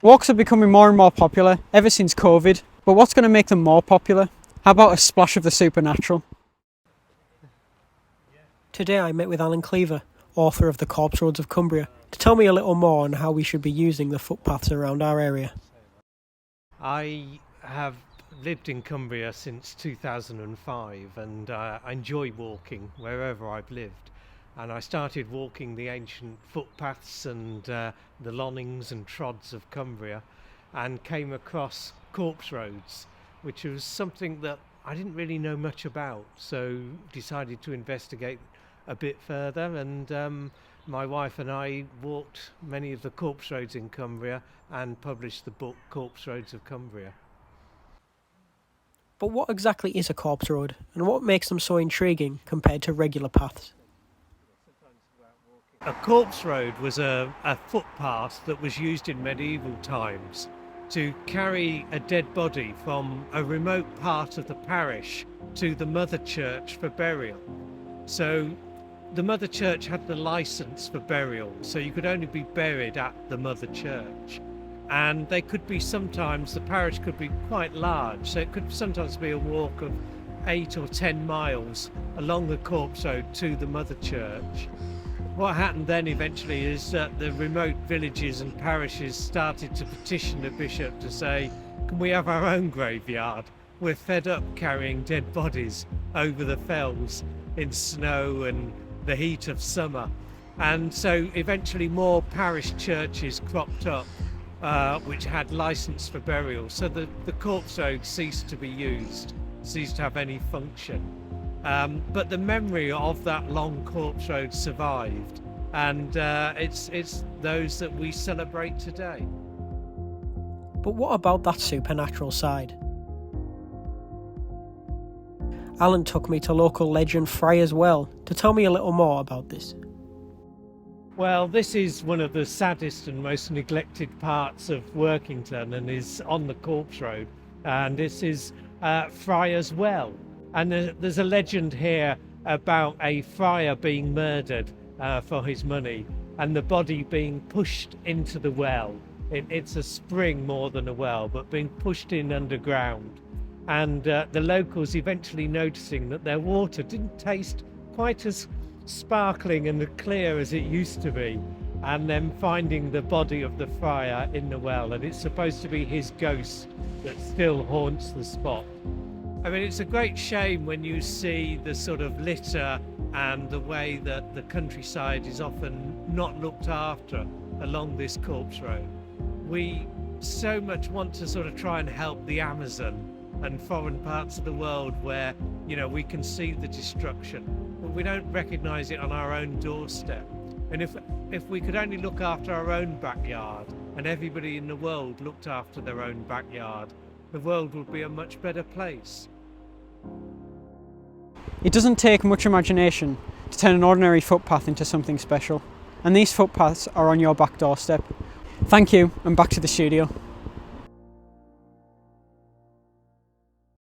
Walks are becoming more and more popular ever since COVID, but what's going to make them more popular? How about a splash of the supernatural? Today I met with Alan Cleaver, author of The Corpse Roads of Cumbria, to tell me a little more on how we should be using the footpaths around our area. I have lived in Cumbria since 2005 and I enjoy walking wherever I've lived. And I started walking the ancient footpaths and the lonings and trods of Cumbria and came across Corpse Roads, which was something that I didn't really know much about, so decided to investigate a bit further, and my wife and I walked many of the Corpse Roads in Cumbria and published the book Corpse Roads of Cumbria. But what exactly is a corpse road, and what makes them so intriguing compared to regular paths? A corpse road was a footpath that was used in medieval times to carry a dead body from a remote part of the parish to the mother church for burial. So the mother church had the license for burial, so you could only be buried at the mother church. And they could be sometimes, the parish could be quite large, so it could sometimes be a walk of 8 or 10 miles along the corpse road to the mother church. What happened then eventually is that the remote villages and parishes started to petition the bishop to say, can we have our own graveyard? We're fed up carrying dead bodies over the fells in snow and the heat of summer. And so eventually more parish churches cropped up which had license for burial. So the corpse road ceased to be used, ceased to have any function. But the memory of that long corpse road survived, and it's those that we celebrate today. But what about that supernatural side? Alan took me to local legend Friars Well to tell me a little more about this. Well, this is one of the saddest and most neglected parts of Workington and is on the corpse road, and this is Friars Well. And there's a legend here about a friar being murdered for his money and the body being pushed into the well. It's a spring more than a well, but being pushed in underground. And the locals eventually noticing that their water didn't taste quite as sparkling and clear as it used to be, and then finding the body of the friar in the well, and it's supposed to be his ghost that still haunts the spot. I mean, it's a great shame when you see the sort of litter and the way that the countryside is often not looked after along this corpse road. We so much want to sort of try and help the Amazon and foreign parts of the world where, you know, we can see the destruction, but we don't recognise it on our own doorstep. And if we could only look after our own backyard and everybody in the world looked after their own backyard, the world would be a much better place. It doesn't take much imagination to turn an ordinary footpath into something special, and these footpaths are on your back doorstep. Thank you, and back to the studio.